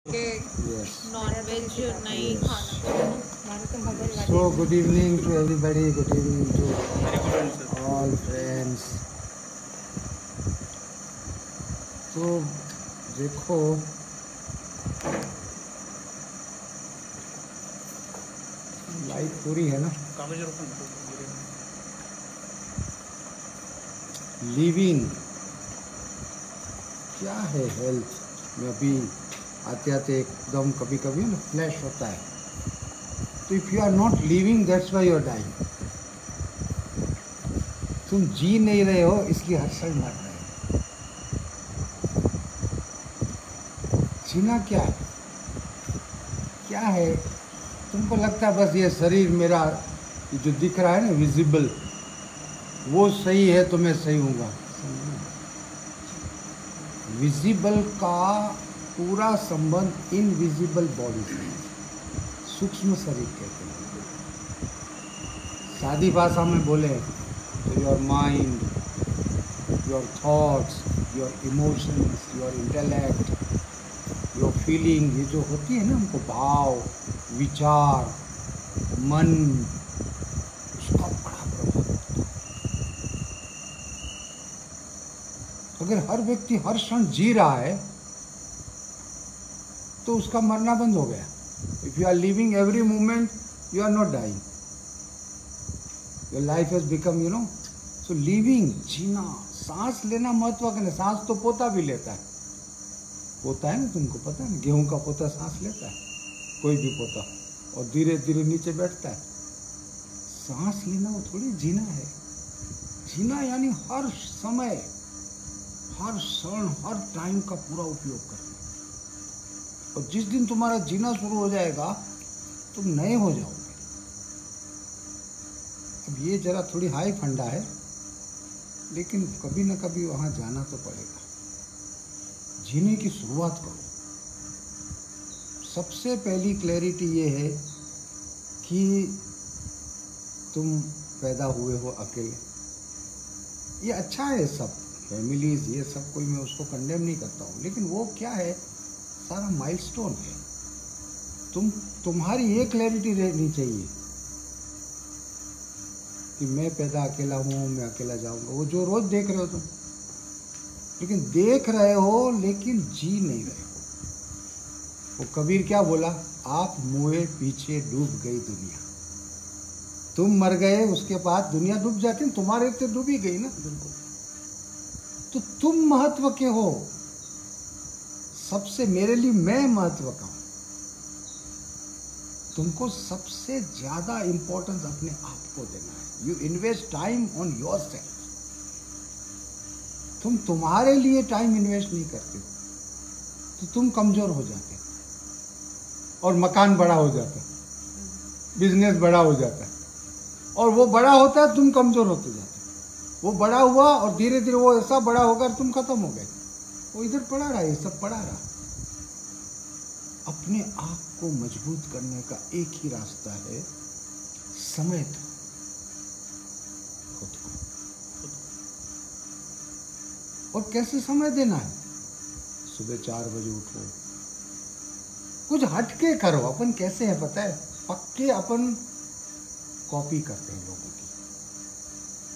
Yes. Non veg नहीं खाना। So good evening to everybody. Good evening to all friends. तो देखो लाइट पूरी है ना। लिविंग क्या है हेल्थ में अभी आते आते एकदम कभी कभी ना फ्लैश होता है। तो if you are not living that's why you are dying. तुम जी नहीं रहे हो इसलिए हर साल मर रहे हो। जीना क्या है? क्या है? तुमको लगता है बस ये शरीर मेरा जो दिख रहा है ना विजिबल वो सही है तो मैं सही हूँगा। विजिबल का पूरा संबंध इनविजिबल बॉडी से, सूक्ष्म शरीर कहते हैं। सादी भाषा में बोले तो your mind, your thoughts, your emotions, your intellect, your feeling, ये जो होती है ना हमको भाव, विचार, मन, उसका बड़ा प्रभाव होता है। अगर हर व्यक्ति हर क्षण जी रहा है तो उसका मरना बंद हो गया। If you are living every moment you are not dying, your life has become so living, जीना, सांस लेना महत्वपूर्ण है। सांस तो पोता भी लेता है। पोता है ना, तुमको पता है ना, गेहूं का पोता सांस लेता है, कोई भी पोता, और धीरे धीरे नीचे बैठता है। सांस लेना वो थोड़ी जीना है। जीना यानी हर समय, हर क्षण, हर टाइम का पूरा उपयोग करना। और जिस दिन तुम्हारा जीना शुरू हो जाएगा तुम नए हो जाओगे। अब ये जरा थोड़ी हाई फंडा है, लेकिन कभी ना कभी वहां जाना तो पड़ेगा। जीने की शुरुआत करो। सबसे पहली क्लैरिटी ये है कि तुम पैदा हुए हो अकेले। ये अच्छा है, सब फैमिलीज, ये सब कोई मैं उसको कंडेम नहीं करता हूँ, लेकिन वो क्या है, सारा माइलस्टोन है। तुम्हारी ये क्लैरिटी रहनी चाहिए कि मैं पैदा अकेला हूँ, मैं अकेला जाऊंगा। वो जो रोज देख रहे हो तुम, लेकिन देख रहे हो लेकिन जी नहीं रहे हो। वो कबीर क्या बोला, आप मुए पीछे डूब गई दुनिया। तुम मर गए उसके बाद दुनिया डूब जाती, तुम्हारे तो डूबी गई ना। बिल्कुल। तो तुम महत्व के हो सबसे, मेरे लिए मैं महत्व का हूं। तुमको सबसे ज्यादा इंपॉर्टेंस अपने आप को देना है। You invest time on your self. तुम तुम्हारे लिए टाइम इन्वेस्ट नहीं करते तो तुम कमजोर हो जाते, और मकान बड़ा हो जाता, बिजनेस बड़ा हो जाता, और वो बड़ा होता है, तुम कमजोर होते जाते। वो बड़ा हुआ और धीरे धीरे वो ऐसा बड़ा होकर तुम खत्म हो गए। वो इधर पड़ा रहा, ये सब पड़ा रहा। अपने आप को मजबूत करने का एक ही रास्ता है, समय दो खुद को। और कैसे समय देना है? सुबह 4 बजे उठो, कुछ हटके करो। अपन कैसे है पता है, पक्के अपन कॉपी करते हैं लोगों की।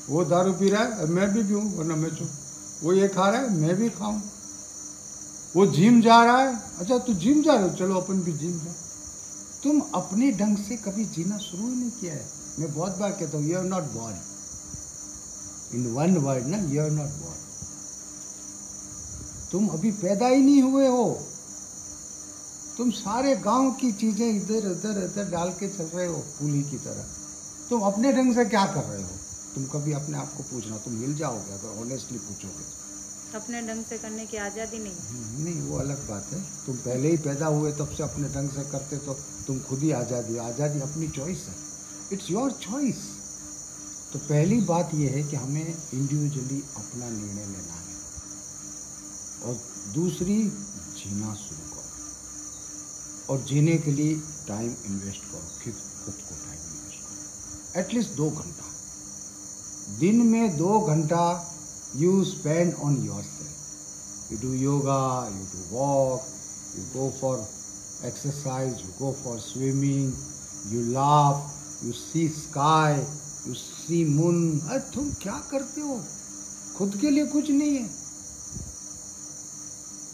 वो दारू पी रहा है मैं भी पीऊं, वरना मैं चूं। वो ये खा रहा है मैं भी खाऊं। वो जिम जा रहा है, अच्छा तू जिम जा रहे हो, चलो अपन भी जिम जाओ। तुम अपने ढंग से कभी जीना शुरू ही नहीं किया है। मैं बहुत बार कहता हूँ, you are not born. In one word ना, यू आर नॉट बॉर्न। तुम अभी पैदा ही नहीं हुए हो। तुम सारे गांव की चीजें इधर उधर इधर डाल के चल रहे हो कूली की तरह। तुम अपने ढंग से क्या कर रहे हो? तुम कभी अपने आप को पूछना, तुम हिल जाओगे अगर ऑनेस्टली पूछोगे। अपने ढंग से करने की आज़ादी नहीं, वो अलग बात है। तुम पहले ही पैदा हुए तब से अपने ढंग से करते तो तुम खुद ही आज़ादी। आज़ादी अपनी चॉइस है, इट्स योर चॉइस। तो पहली बात यह है कि हमें इंडिविजुअली अपना निर्णय लेना है। और दूसरी, जीना शुरू करो, और जीने के लिए टाइम इन्वेस्ट करो। खुद को टाइम इन्वेस्ट करो, एटलीस्ट 2 घंटा दिन में। 2 घंटा you spend on yourself. You do yoga, you do walk, you go for exercise, you go for swimming, you laugh, you see sky, you see moon. अरे तुम क्या करते हो? खुद के लिए कुछ नहीं है।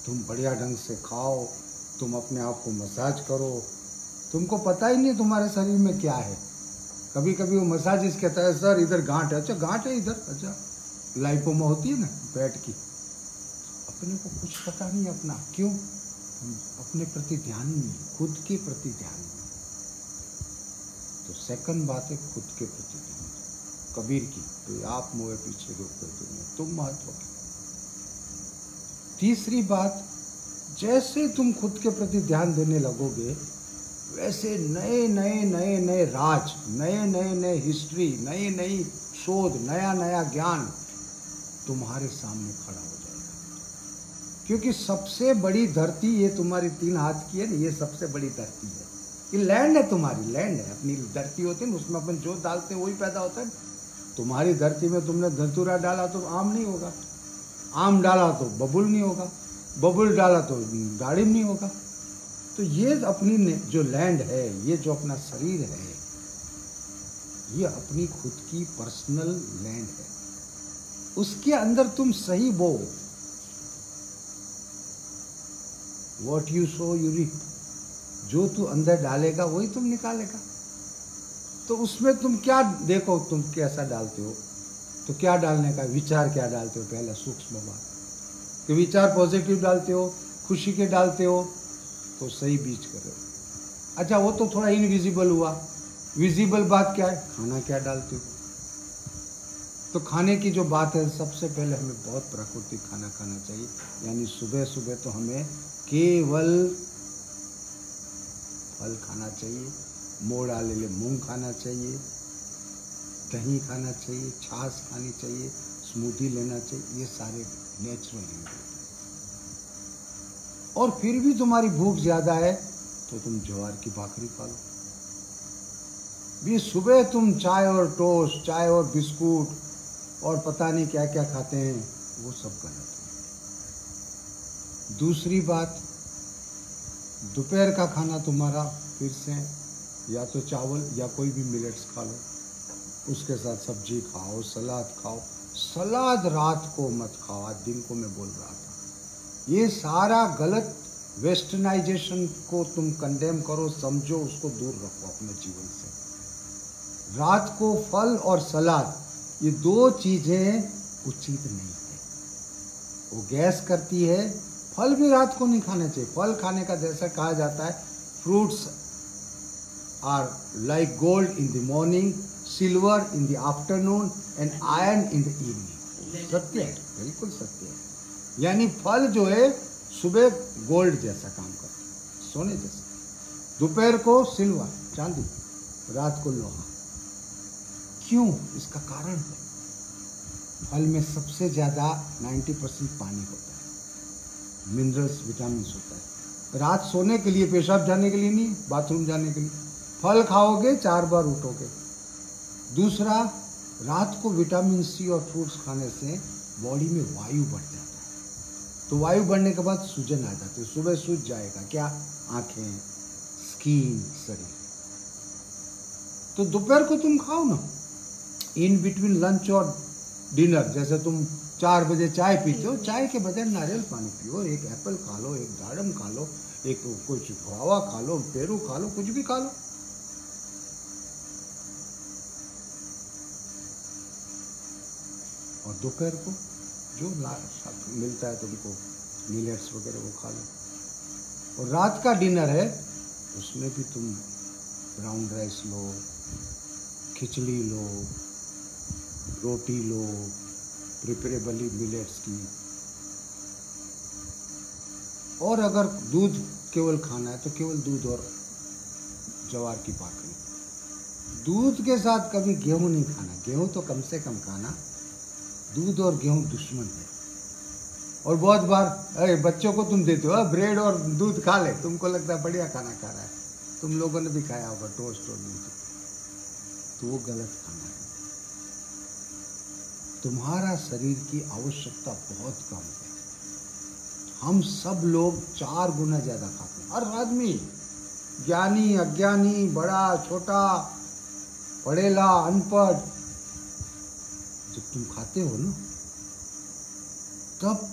तुम बढ़िया ढंग से खाओ, तुम अपने आप को मसाज करो। तुमको पता ही नहीं तुम्हारे शरीर में क्या है। कभी कभी वो मसाजिस्ट कहता है सर इधर गांठ है। अच्छा गांठ है इधर, अच्छा लाइपोमा होती है ना पेट की। अपने को कुछ पता नहीं अपना, क्यों? अपने प्रति ध्यान नहीं, खुद के प्रति ध्यान नहीं। तो सेकंड बात है खुद के प्रति ध्यान। कबीर की, तो आप मोए पीछे रोकते तुम महत्व की। तीसरी बात, जैसे तुम खुद के प्रति ध्यान देने लगोगे वैसे नए नए नए नए राज, नए नए नए हिस्ट्री, नई नई शोध, नया नया ज्ञान तुम्हारे सामने खड़ा हो जाएगा। क्योंकि सबसे बड़ी धरती ये तुम्हारी 3 हाथ की है ना, ये सबसे बड़ी धरती है। ये लैंड है, तुम्हारी लैंड है। अपनी धरती होती है ना, उसमें अपन जो डालते हैं वही पैदा होता है। तुम्हारी धरती में तुमने धतूरा डाला तो आम नहीं होगा, आम डाला तो बबुल नहीं होगा, बबुल डाला तो दाड़िम नहीं होगा। तो ये अपनी जो लैंड है, ये जो अपना शरीर है, ये अपनी खुद की पर्सनल लैंड है। उसके अंदर तुम सही बो। What you sow you reap. जो तू अंदर डालेगा वही तुम निकालेगा। तो उसमें तुम क्या देखो, तुम कैसा डालते हो। तो क्या डालने का विचार, क्या डालते हो? पहला सूक्ष्म बात कि विचार पॉजिटिव डालते हो, खुशी के डालते हो, तो सही बीज कर रहे हो। अच्छा वो तो थोड़ा इनविजिबल हुआ। विजिबल बात क्या है? खाना क्या डालते हो। तो खाने की जो बात है, सबसे पहले हमें बहुत प्राकृतिक खाना खाना चाहिए। यानी सुबह सुबह तो हमें केवल फल खाना चाहिए, मोड़ डाले मूंग खाना चाहिए, दही खाना चाहिए, छाछ खानी चाहिए, स्मूदी लेना चाहिए। ये सारे नेचुरल इंग्रेडिएंट। और फिर भी तुम्हारी भूख ज्यादा है तो तुम ज्वार की भाखरी खा लो। भी सुबह तुम चाय और टोस्ट, चाय और बिस्कुट और पता नहीं क्या क्या खाते हैं, वो सब गलत है। दूसरी बात, दोपहर का खाना तुम्हारा फिर से या तो चावल या कोई भी मिलेट्स खा लो, उसके साथ सब्जी खाओ, सलाद खाओ। सलाद रात को मत खाओ, आज दिन को मैं बोल रहा था। ये सारा गलत वेस्टर्नाइजेशन को तुम कंडेम करो, समझो, उसको दूर रखो अपने जीवन से। रात को फल और सलाद, ये 2 चीजें उचित नहीं है। वो गैस करती है। फल भी रात को नहीं खाना चाहिए। फल खाने का जैसा कहा जाता है, fruits are like gold in the morning, silver in the afternoon and iron in the evening. सत्य है, बिल्कुल सत्य है। यानी फल जो है सुबह गोल्ड जैसा काम करते हैं, सोने जैसा। दोपहर को सिल्वर, चांदी, रात को लोहा। क्यों? इसका कारण है, फल में सबसे ज्यादा 90% पानी होता है, मिनरल्स, विटामिन होता है। रात सोने के लिए, पेशाब जाने के लिए नहीं, बाथरूम जाने के लिए। फल खाओगे 4 बार उठोगे। दूसरा, रात को विटामिन सी और फ्रूट्स खाने से बॉडी में वायु बढ़ जाता है। तो वायु बढ़ने के बाद सूजन आ जाती है। सुबह सूज जाएगा क्या? आंखें, स्किन, शरीर। तो दोपहर को तुम खाओ ना, इन बिटवीन लंच और डिनर। जैसे तुम 4 बजे चाय पीते हो, चाय के बजाय नारियल पानी पियो, एक एप्पल खा लो, एक दाड़म खा लो, एक कुछ गुआवा खा लो, पेरू खा लो, कुछ भी खा लो। और दोपहर को जो मिलता है तुमको, मिलेट्स वगैरह, वो खा लो। और रात का डिनर है, उसमें भी तुम ब्राउन राइस लो, खिचड़ी लो, रोटी लो, प्रिपरेबली मिलेट्स की। और अगर दूध केवल खाना है तो केवल दूध और ज्वार की भाखरी। दूध के साथ कभी गेहूं नहीं खाना। गेहूं तो कम से कम खाना। दूध और गेहूं दुश्मन है। और बहुत बार अरे बच्चों को तुम देते हो ब्रेड और दूध खा ले, तुमको लगता है बढ़िया खाना खा रहा है। तुम लोगों ने भी खाया होगा टोस्ट और दूध, तो वो गलत खाना है। तुम्हारा शरीर की आवश्यकता बहुत कम है। हम सब लोग 4 गुना ज़्यादा खाते हैं, हर आदमी, ज्ञानी अज्ञानी, बड़ा छोटा, पढ़ेला अनपढ़। जब तुम खाते हो ना, तब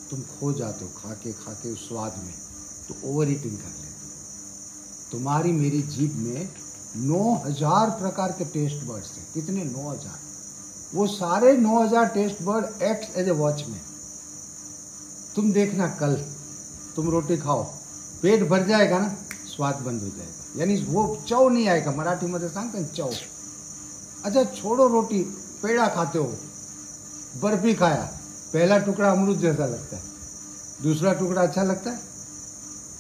तुम खो जाते हो खा के उस स्वाद में, तो ओवर ईटिंग कर लेते हो। तुम्हारी मेरी जीभ में 9000 प्रकार के टेस्ट बर्ड्स हैं। कितने? 9000। वो सारे 9000 टेस्ट बर्ड एक्ट एज ए वॉचमैन। तुम देखना, कल तुम रोटी खाओ, पेट भर जाएगा ना, स्वाद बंद हो जाएगा, यानी वो चव नहीं आएगा। मराठी मध्ये सांगते हैं चव। अच्छा छोड़ो रोटी, पेड़ा खाते हो, बर्फी खाया, पहला टुकड़ा अमरूद जैसा लगता है, दूसरा टुकड़ा अच्छा लगता है,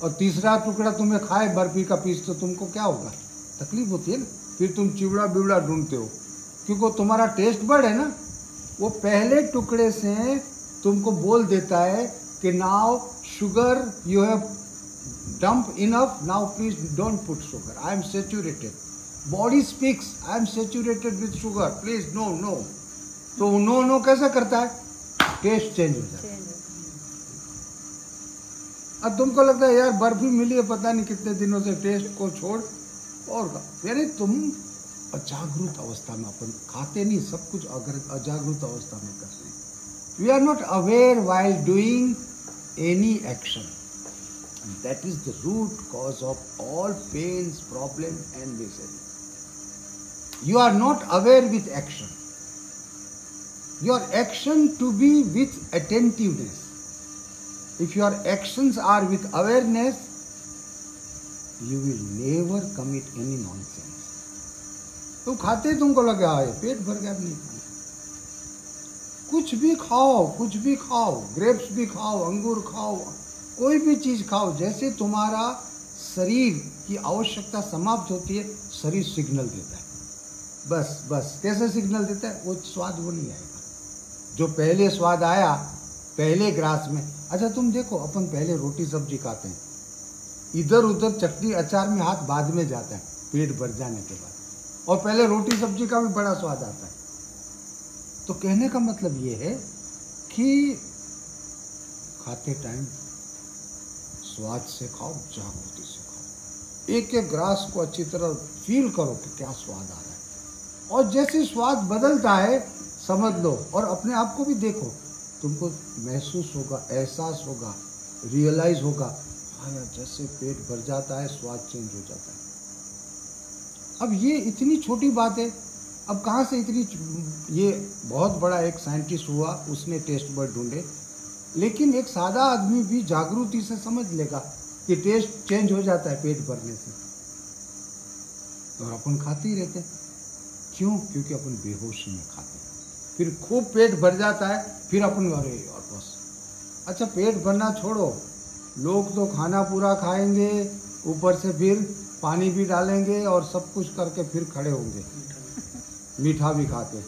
और तीसरा टुकड़ा तुम्हें खाए बर्फी का पीस, तो तुमको क्या होगा? तकलीफ होती है ना। फिर तुम चिवड़ा बिवड़ा ढूंढते हो, क्योंकि तुम्हारा टेस्ट बर्ड है ना, वो पहले टुकड़े से तुमको बोल देता है कि now sugar you have dump enough, now please don't put sugar, I am saturated. Body speaks, I am saturated with sugar, please no no. तो नो नो कैसे करता है? टेस्ट चेंज हो जाता है। अब तुमको लगता है यार बर्फी मिली है पता नहीं कितने दिनों से, टेस्ट को छोड़ और यानी तुम अजागृत अवस्था में, अपन खाते नहीं, सब कुछ अजागृत अवस्था में करते हैं। We are not aware while doing any action, that is the root cause of all pains, problem and misery. You are not aware with action, your action to be with attentiveness. If your actions are with awareness, you will never commit any nonsense. तो खाते तुमको लगा है पेट भर गया, नहीं खाना, कुछ भी खाओ, कुछ भी खाओ, ग्रेप्स भी खाओ, अंगूर खाओ, कोई भी चीज खाओ, जैसे तुम्हारा शरीर की आवश्यकता समाप्त होती है, शरीर सिग्नल देता है, बस बस। कैसे सिग्नल देता है? वो स्वाद वो नहीं आएगा जो पहले स्वाद आया पहले ग्रास में। अच्छा तुम देखो, अपन पहले रोटी सब्जी खाते हैं, इधर उधर चटनी अचार में हाथ बाद में जाता है पेट भर जाने के बाद, और पहले रोटी सब्जी का भी बड़ा स्वाद आता है। तो कहने का मतलब ये है कि खाते टाइम स्वाद से खाओ, जागृति से खाओ, एक एक ग्रास को अच्छी तरह फील करो कि क्या स्वाद आ रहा है, और जैसे स्वाद बदलता है समझ लो, और अपने आप को भी देखो, तुमको महसूस होगा, एहसास होगा, रियलाइज होगा, हाँ यार जैसे पेट भर जाता है, स्वाद चेंज हो जाता है। अब ये इतनी छोटी बात है, अब कहाँ से इतनी, ये बहुत बड़ा एक साइंटिस्ट हुआ, उसने टेस्ट बर्ड ढूंढे, लेकिन एक सादा आदमी भी जागृति से समझ लेगा कि टेस्ट चेंज हो जाता है पेट भरने से, और अपन खाते ही रहते। क्यों? क्योंकि अपन बेहोशी में खाते हैं, फिर खूब पेट भर जाता है, फिर अपन अरे और बस। अच्छा पेट भरना छोड़ो, लोग तो खाना पूरा खाएंगे, ऊपर से फिर पानी भी डालेंगे और सब कुछ करके फिर खड़े होंगे, मीठा भी खा के।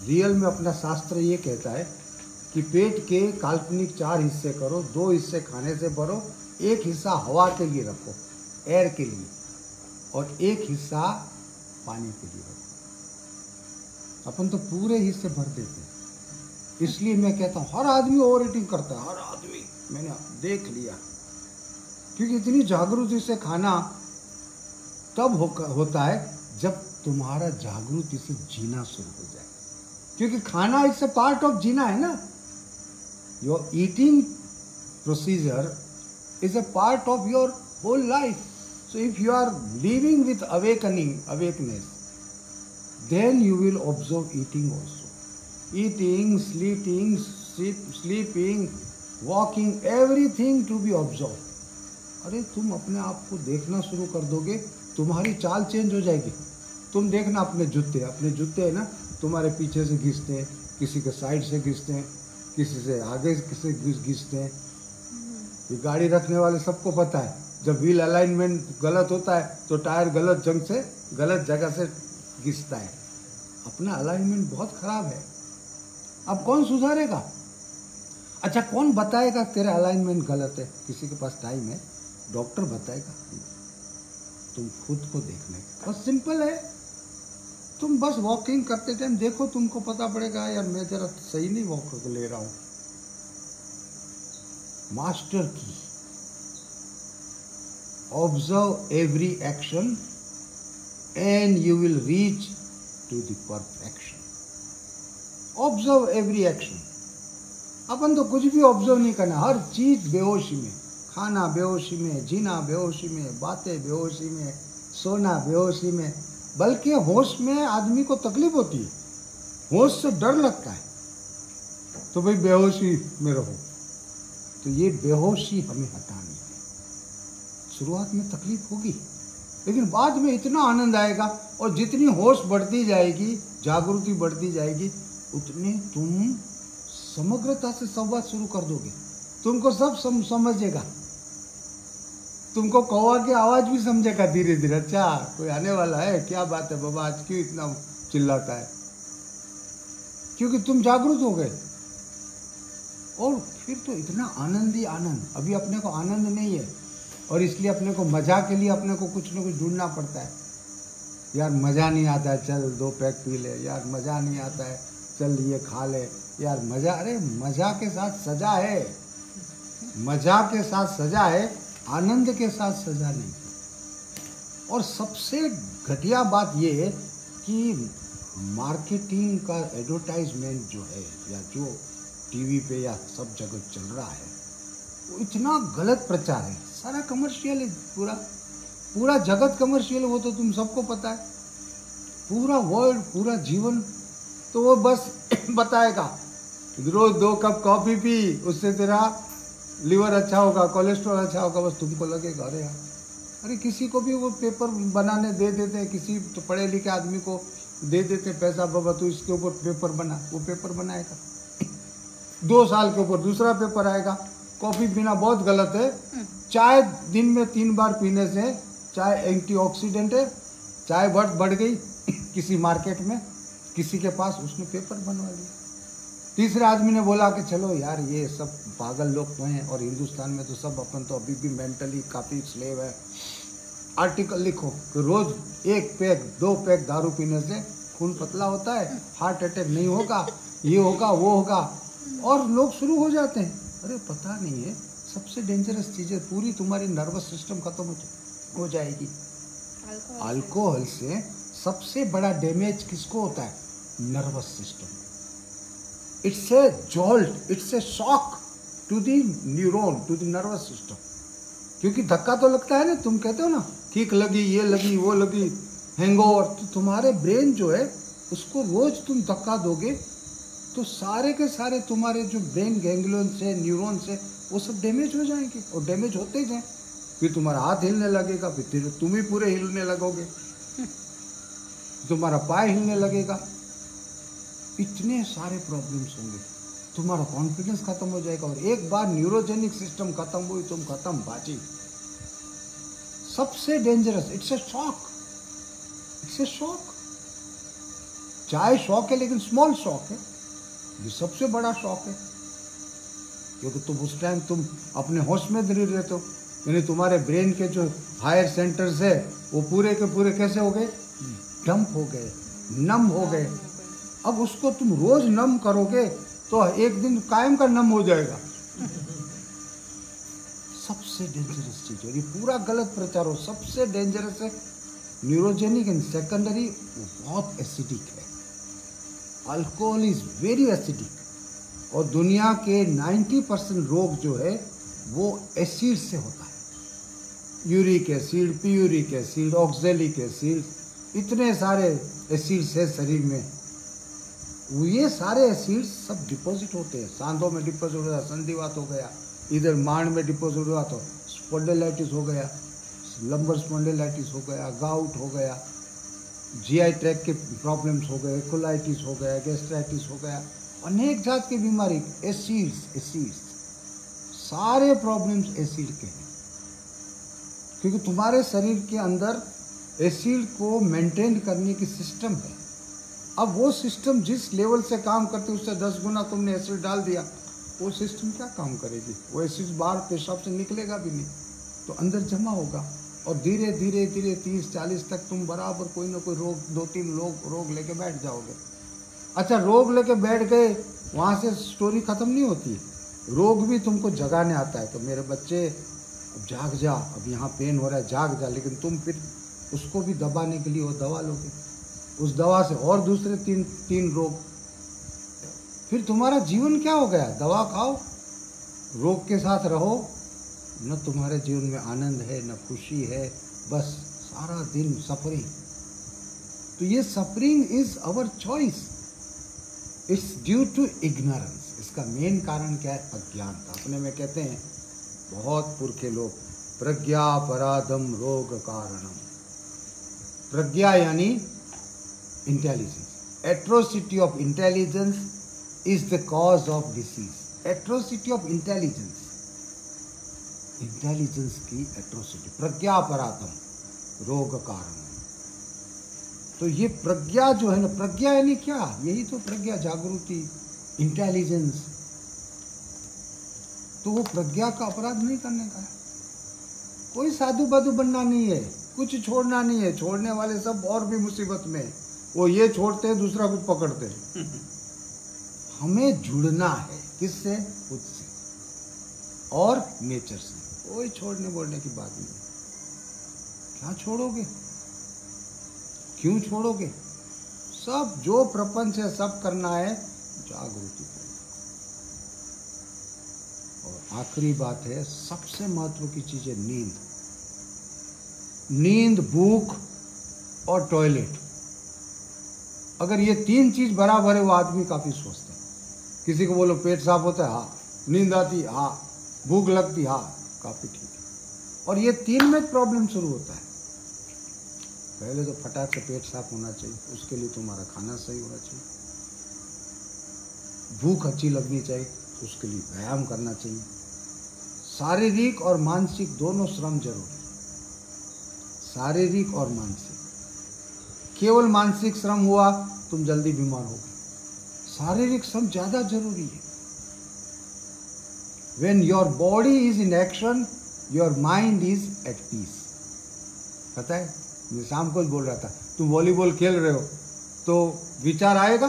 रियल में अपना शास्त्र ये कहता है कि पेट के काल्पनिक 4 हिस्से करो, 2 हिस्से खाने से भरो, 1 हिस्सा हवा के लिए रखो, एयर के लिए, और 1 हिस्सा पानी के लिए रखो। अपन तो पूरे हिस्से भर देते हैं। इसलिए मैं कहता हूँ हर आदमी ओवर ईटिंग करता है, हर आदमी, मैंने देख लिया, क्योंकि इतनी जागृति से खाना तब होता है जब तुम्हारा जागृति से जीना शुरू हो जाए, क्योंकि खाना इट्स अ पार्ट ऑफ जीना है ना। Your eating procedure is a part of your whole life. So if you are living with awakeness, then you will observe eating also. Eating, sleeping, walking, everything to be observed. अरे तुम अपने आप को देखना शुरू कर दोगे, तुम्हारी चाल चेंज हो जाएगी। तुम देखना अपने जूते है ना, तुम्हारे पीछे से घिसते हैं, किसी के साइड से घिसते हैं, किसी से आगे से घिसते हैं। ये गाड़ी रखने वाले सबको पता है, जब व्हील अलाइनमेंट गलत होता है तो टायर गलत जगह से घिसता है। अपना अलाइनमेंट बहुत खराब है, अब कौन सुधारेगा? अच्छा कौन बताएगा तेरा अलाइनमेंट गलत है? किसी के पास टाइम है? डॉक्टर बताएगा? तुम खुद को देखना है, बस सिंपल है। तुम बस वॉकिंग करते टाइम देखो, तुमको पता पड़ेगा यार मैं जरा सही नहीं वॉक ले रहा हूँ। मास्टर की। Observe every action and you will reach to the perfection. Observe every action. अपन तो कुछ भी ऑब्जर्व नहीं करना, हर चीज बेहोशी में, खाना बेहोशी में, जीना बेहोशी में, बातें बेहोशी में, सोना बेहोशी में। बल्कि होश में आदमी को तकलीफ होती है, होश से डर लगता है, तो भाई बेहोशी में रहो। तो ये बेहोशी हमें हटानी है। शुरुआत में तकलीफ होगी, लेकिन बाद में इतना आनंद आएगा। और जितनी होश बढ़ती जाएगी, जागृति बढ़ती जाएगी, उतने तुम समग्रता से संवाद शुरू कर दोगे। तुमको सब समझेगा, तुमको कौवा की आवाज भी समझेगा धीरे धीरे। अच्छा, कोई आने वाला है, क्या बात है बाबा, आज क्यों इतना चिल्लाता है? क्योंकि तुम जागरूक हो गए। और फिर तो इतना आनंद ही आनंद। अभी अपने को आनंद नहीं है, और इसलिए अपने को मजा के लिए अपने को कुछ ना कुछ ढूंढना पड़ता है। यार मजा नहीं आता है, चल 2 पैक पी ले। यार मजा नहीं आता है, चल ये खा ले। यार मजा, अरे मजा के साथ सजा है, मजा के साथ सजा है, आनंद के साथ सजा नहीं। और सबसे घटिया बात ये है कि मार्केटिंग का एडवर्टाइजमेंट जो है, या जो टीवी पे या सब जगह चल रहा है, वो इतना गलत प्रचार है। सारा कमर्शियल है, पूरा जगत कमर्शियल है। वो तो तुम सबको पता है। पूरा वर्ल्ड, पूरा जीवन तो वो बस बताएगा रोज 2 कप कॉफी पी, उससे तेरा लीवर अच्छा होगा, कोलेस्ट्रॉल अच्छा होगा। बस तुमको लगेगा अरे यार, अरे किसी को भी वो पेपर बनाने दे देते हैं, किसी तो पढ़े लिखे आदमी को दे देते पैसा, बाबा तू इसके ऊपर पेपर बना। वो पेपर बनाएगा, 2 साल के ऊपर दूसरा पेपर आएगा। कॉफी पीना बहुत गलत है। चाय दिन में 3 बार पीने से, चाय एंटीऑक्सीडेंट है। चाय बढ़ गई किसी मार्केट में, किसी के पास, उसने पेपर बनवा दिया। तीसरे आदमी ने बोला कि चलो यार ये सब पागल लोग तो हैं, और हिंदुस्तान में तो सब अपन तो अभी भी मेंटली काफ़ी स्लेव है। आर्टिकल लिखो कि रोज 1 पैक 2 पैक दारू पीने से खून पतला होता है, हार्ट अटैक नहीं होगा, ये होगा वो होगा। और लोग शुरू हो जाते हैं। अरे पता नहीं है, सबसे डेंजरस चीज़ है, पूरी तुम्हारी नर्वस सिस्टम खत्म हो जाएगी। अल्कोहल से सबसे बड़ा डैमेज किसको होता है? Nervous system. It's a jolt, it's a shock to the neuron, to the nervous system. क्योंकि धक्का तो लगता है ना, तुम कहते हो ना किक लगी, ये लगी, वो लगी, हैंगओवर। तो तुम्हारे ब्रेन जो है उसको रोज तुम धक्का दोगे तो सारे के सारे तुम्हारे जो ब्रेन गैंग्लियन से, न्यूरॉन से, वो सब डैमेज हो जाएंगे। और डैमेज होते ही जाए, फिर तुम्हारा हाथ हिलने लगेगा, फिर तुम ही पूरे हिलने लगोगे, तुम्हारा पाय हिलने लगेगा। इतने सारे प्रॉब्लम्स होंगे, तुम्हारा कॉन्फिडेंस खत्म हो जाएगा। और एक बार न्यूरोजेनिक सिस्टम खत्म हुई, तुम खत्म बाजी। सबसे dangerous, it's a shock, it's a shock. चाहे शॉक है, लेकिन स्मॉल शॉक है, ये सबसे बड़ा शॉक है। क्योंकि तुम उस टाइम तुम अपने होश में नहीं रहते हो, यानी तुम्हारे ब्रेन के जो हायर सेंटर्स है वो पूरे के पूरे कैसे हो गए? डंप हो गए, नम हो गए। अब उसको तुम रोज नम करोगे तो एक दिन कायम का नम हो जाएगा। सबसे डेंजरस चीज है, ये पूरा गलत प्रचार हो। सबसे डेंजरस है न्यूरोजेनिक एंड सेकेंडरी, बहुत एसिडिक है। Alcohol is very acidic. और दुनिया के 90% रोग जो है वो एसिड से होता है। Uric acid, puric acid, oxalic acid, इतने सारे एसिड्स है शरीर में। ये सारे एसिड्स सब डिपॉजिट होते हैं, सांधों में डिपॉजिट हो गया, संधिवात हो गया, इधर मांड में डिपॉजिट हुआ तो स्पॉन्डिलाइटिस हो गया, लंबर स्पॉन्डिलाइटिस हो गया, गाउट हो गया, जीआई ट्रैक के प्रॉब्लम्स हो गए, कोलाइटिस हो गया, गैस्ट्राइटिस हो गया, अनेक जात की बीमारी। एसिड्स सारे प्रॉब्लम्स एसिड के हैं। क्योंकि तुम्हारे शरीर के अंदर एसिड को मेंटेन करने की सिस्टम है। अब वो सिस्टम जिस लेवल से काम करती है उससे 10 गुना तुमने एसिड डाल दिया, वो सिस्टम क्या काम करेगी? वो एसिड बाहर पेशाब से निकलेगा भी नहीं, तो अंदर जमा होगा। और धीरे धीरे धीरे 30-40 तक तुम बराबर कोई ना कोई रोग, 2-3 रोग लेके बैठ जाओगे। अच्छा, रोग लेके बैठ गए, वहाँ से स्टोरी खत्म नहीं होती। रोग भी तुमको जगाने आता है। तो मेरे बच्चे अब जाग जा, अब यहाँ पेन हो रहा है, जाग जा, लेकिन तुम फिर उसको भी दबाने के लिए वो दवा लोगे, उस दवा से और दूसरे तीन रोग, फिर तुम्हारा जीवन क्या हो गया? दवा खाओ, रोग के साथ रहो, न तुम्हारे जीवन में आनंद है, न खुशी है, बस सारा दिन सफरिंग। तो ये suffering is our choice, it's due to ignorance. इसका मेन कारण क्या है? अज्ञानता। अपने में कहते हैं बहुत पुरखे लोग, प्रज्ञा पराधम रोग कारणम। प्रज्ञा यानी intelligence, atrocity of intelligence is the cause of disease. Atrocity of intelligence, intelligence की एट्रोसिटी, प्रज्ञा पराधम रोग कारण। तो ये प्रज्ञा जो है ना, प्रज्ञा यानी क्या? यही तो प्रज्ञा, जागृति, इंटेलिजेंस। तो वो प्रज्ञा का अपराध नहीं करने का है। कोई साधु बाधु बनना नहीं है, कुछ छोड़ना नहीं है। छोड़ने वाले सब और भी मुसीबत में, वो ये छोड़ते हैं, दूसरा कुछ पकड़ते हैं। हमें जुड़ना है किससे? खुद से और नेचर से। कोई छोड़ने बोलने की बात नहीं। क्या छोड़ोगे? क्यों छोड़ोगे? सब जो प्रपंच है सब करना है जागृति। और आखिरी बात है, सबसे महत्व की चीज है नींद। नींद, भूख और टॉयलेट। अगर ये तीन चीज बराबर है, वो आदमी काफी स्वस्थ है। किसी को बोलो पेट साफ होता है, हाँ। नींद आती, हाँ। भूख लगती, हाँ, काफी ठीक है। और ये तीन में प्रॉब्लम शुरू होता है। पहले तो फटाक से पेट साफ होना चाहिए, उसके लिए तुम्हारा खाना सही होना चाहिए। भूख अच्छी लगनी चाहिए, उसके लिए व्यायाम करना चाहिए। शारीरिक और मानसिक दोनों श्रम जरूरी, शारीरिक और मानसिक। केवल मानसिक श्रम हुआ तुम जल्दी बीमार हो गए, शारीरिक श्रम ज्यादा जरूरी है। When your body is in action, your mind is at peace। पता है, मैं शाम को बोल रहा था, तुम वॉलीबॉल खेल रहे हो तो विचार आएगा?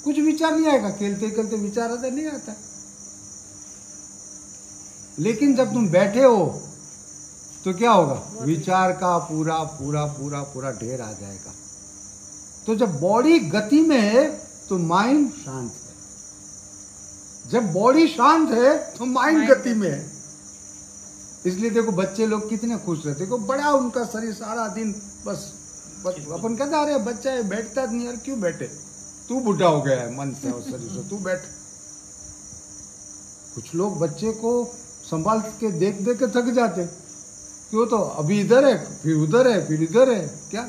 कुछ विचार नहीं आएगा। खेलते खेलते विचार आता नहीं आता। लेकिन जब तुम बैठे हो तो क्या होगा? विचार का पूरा पूरा पूरा पूरा ढेर आ जाएगा। तो जब बॉडी गति में है तो माइंड शांत है, जब बॉडी शांत है तो माइंड गति में है। इसलिए देखो बच्चे लोग कितने खुश रहते, देखो बड़ा उनका शरीर सारा दिन बस अपन कहते अरे बच्चा है बैठता नहीं। यार क्यों बैठे? तू बूढ़ा हो गया है मन से और शरीर से, तू बैठ। कुछ लोग बच्चे को संभाल के देख देख के थक जाते। क्यों? तो अभी इधर है, फिर उधर है, फिर इधर है। क्या?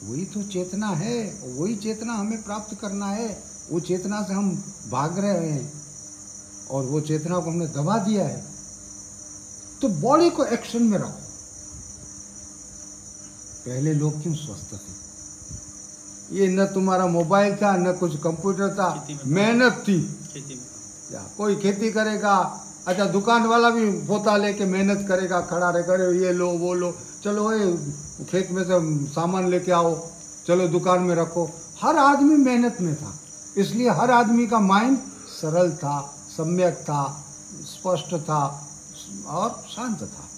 वही तो चेतना है, वही चेतना हमें प्राप्त करना है। वो चेतना से हम भाग रहे हैं और वो चेतना को हमने दबा दिया है। तो बॉडी को एक्शन में रखो। पहले लोग क्यों स्वस्थ थे? ये न तुम्हारा मोबाइल था, न कुछ कंप्यूटर था, मेहनत थी। या कोई खेती करेगा, अच्छा दुकान वाला भी पोता लेके मेहनत करेगा, खड़ा रहे, करे ये लो वो लो, चलो ये खेत में से सामान लेके आओ, चलो दुकान में रखो। हर आदमी मेहनत में था, इसलिए हर आदमी का माइंड सरल था, सम्यक था, स्पष्ट था और शांत था।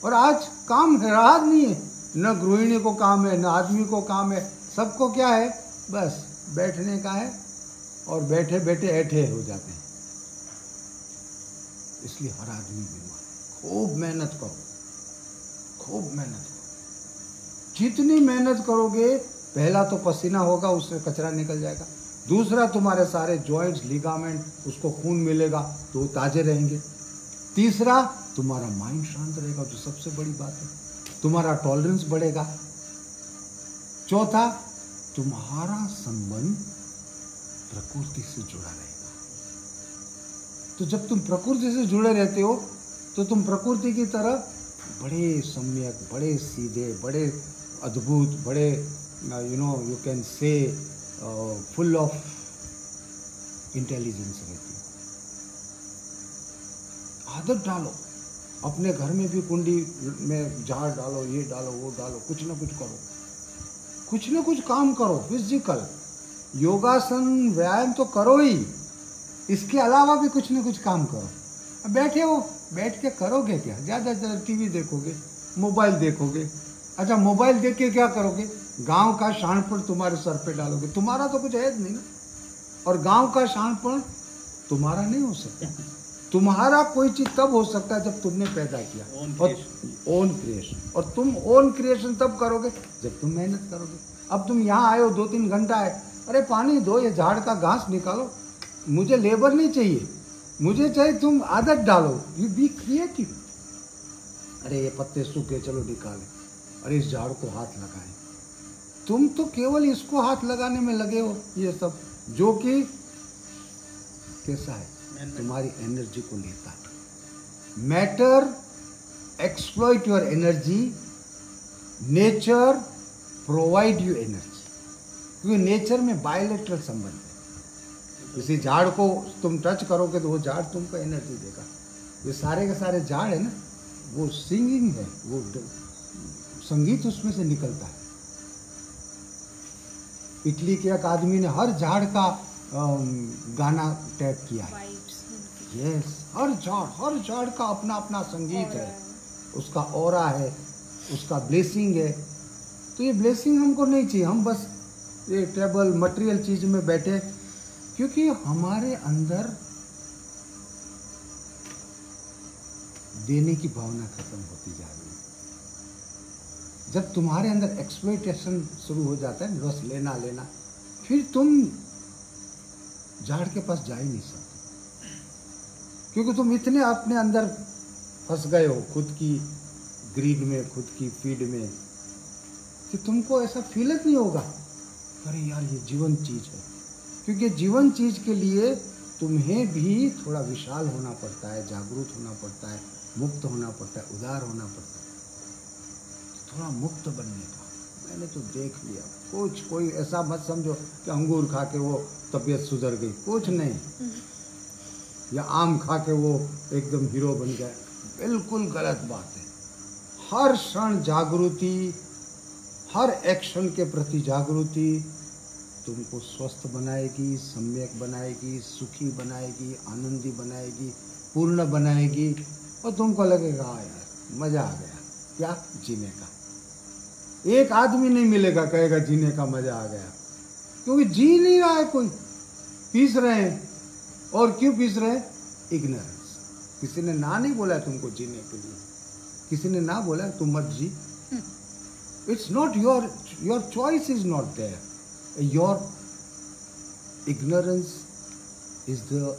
और आज काम रहा नहीं है, न गृहिणी को काम है, न आदमी को काम है। सबको क्या है? बस बैठने का है और बैठे बैठे ऐठे हो जाते हैं। इसलिए हर आदमी बीमार है। खूब मेहनत करो, खूब मेहनत करो। जितनी मेहनत करोगे, पहला तो पसीना होगा, उससे कचरा निकल जाएगा। दूसरा, तुम्हारे सारे जॉइंट्स, लिगामेंट, उसको खून मिलेगा तो ताजे रहेंगे। तीसरा, तुम्हारा माइंड शांत रहेगा, जो सबसे बड़ी बात है। तुम्हारा टॉलरेंस बढ़ेगा। चौथा, तुम्हारा संबंध प्रकृति से जुड़ा रहेगा। तो जब तुम प्रकृति से जुड़े रहते हो तो तुम प्रकृति की तरह बड़े सम्यक, बड़े सीधे, बड़े अद्भुत, बड़े you can say full of intelligence रहती है। आदत डालो, अपने घर में भी कुंडी में झाड़ डालो, ये डालो, वो डालो, कुछ ना कुछ करो, कुछ ना कुछ काम करो। फिजिकल योगासन व्यायाम तो करो ही, इसके अलावा भी कुछ ना कुछ काम करो। अब बैठे हो, बैठ के करोगे क्या? ज़्यादा से ज़्यादा टीवी देखोगे, मोबाइल देखोगे। अच्छा, मोबाइल देख के क्या करोगे? गांव का शानपन तुम्हारे सर पे डालोगे। तुम्हारा तो कुछ है नहीं ना, और गांव का शानपन तुम्हारा नहीं हो सकता। तुम्हारा कोई चीज तब हो सकता है जब तुमने पैदा किया, और ओन क्रिएशन। और तुम ओन क्रिएशन तब करोगे जब तुम मेहनत करोगे। अब तुम यहाँ आए हो, 2-3 घंटा है, अरे पानी दो, ये झाड़ का घास निकालो। मुझे लेबर नहीं चाहिए, मुझे चाहिए तुम आदत डालो। You be creative. अरे ये पत्ते सूखे, चलो निकाले। अरे इस झाड़ को हाथ लगाए। तुम तो केवल इसको हाथ लगाने में लगे हो, ये सब जो कि कैसा है, तुम्हारी एनर्जी को लेता है। Matter exploit your energy, nature provide you energy. क्योंकि नेचर में बायोलेटरल संबंध है। किसी झाड़ को तुम टच करोगे तो वो झाड़ तुमको एनर्जी देगा। ये सारे के सारे झाड़ है ना, वो सिंगिंग है, वो संगीत उसमें से निकलता है। इटली के एक आदमी ने हर झाड़ का गाना टैप किया है। यस, हर झाड़ का अपना अपना संगीत है, उसका ऑरा है, उसका ब्लेसिंग है। तो ये ब्लेसिंग हमको नहीं चाहिए। हम बस ये टेबल मटेरियल चीज में बैठे, क्योंकि हमारे अंदर देने की भावना खत्म होती जा रही है। जब तुम्हारे अंदर एक्सप्लॉइटेशन शुरू हो जाता है, बस लेना लेना, फिर तुम झाड़ के पास जा ही नहीं सकते। क्योंकि तुम इतने अपने अंदर फंस गए हो, खुद की ग्रीड में, खुद की फीड में, कि तुमको ऐसा फील नहीं होगा अरे यार ये जीवन चीज है। क्योंकि जीवन चीज के लिए तुम्हें भी थोड़ा विशाल होना पड़ता है, जागरूक होना पड़ता है, मुक्त होना पड़ता है, उदार होना पड़ता है। थोड़ा मुक्त बनने का मैंने तो देख लिया। कुछ कोई ऐसा मत समझो कि अंगूर खा के वो तबीयत सुधर गई, कुछ नहीं। या आम खा के वो एकदम हीरो बन गया, बिल्कुल गलत बात है। हर क्षण जागृति, हर एक्शन के प्रति जागृति तुमको स्वस्थ बनाएगी, सम्यक बनाएगी, सुखी बनाएगी, आनंदी बनाएगी, पूर्ण बनाएगी। और तुमको लगेगा हाँ यार मजा आ गया। क्या? जीने का। एक आदमी नहीं मिलेगा कहेगा जीने का मजा आ गया, क्योंकि जी नहीं रहा है कोई, पीस रहे हैं। और क्यों पीस रहे हैं? इग्नोरेंस। किसी ने ना नहीं बोला तुमको जीने के लिए, किसी ने ना बोला तुम मत जी। It's not your choice is not there, your ignorance is the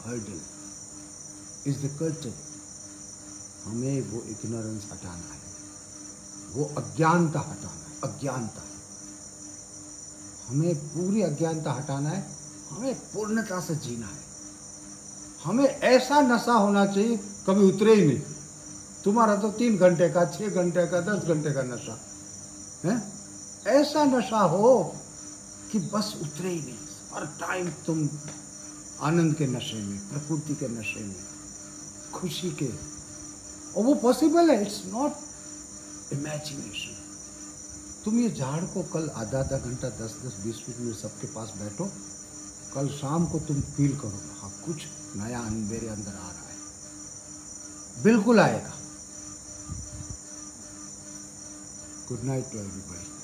hurdle, is the curtain. हमें वो इग्नोरेंस हटाना है, वो अज्ञानता हटाना है। अज्ञानता, हमें पूरी अज्ञानता हटाना है, हमें पूर्णता से जीना है। हमें ऐसा नशा होना चाहिए कभी उतरे ही नहीं। तुम्हारा तो 3 घंटे का, 6 घंटे का, 10 घंटे का नशा है। ऐसा नशा हो कि बस उतरे ही नहीं। हर टाइम तुम आनंद के नशे में, प्रकृति के नशे में, खुशी के। और वो पॉसिबल है, इट्स नॉट इमेजिनेशन। तुम ये झाड़ को कल आधा घंटा, 10-10, 20 मिनट सबके पास बैठो, कल शाम को तुम फील करोगे हाँ कुछ नया मेरे अंदर आ रहा है। बिल्कुल आएगा। Good night to everybody.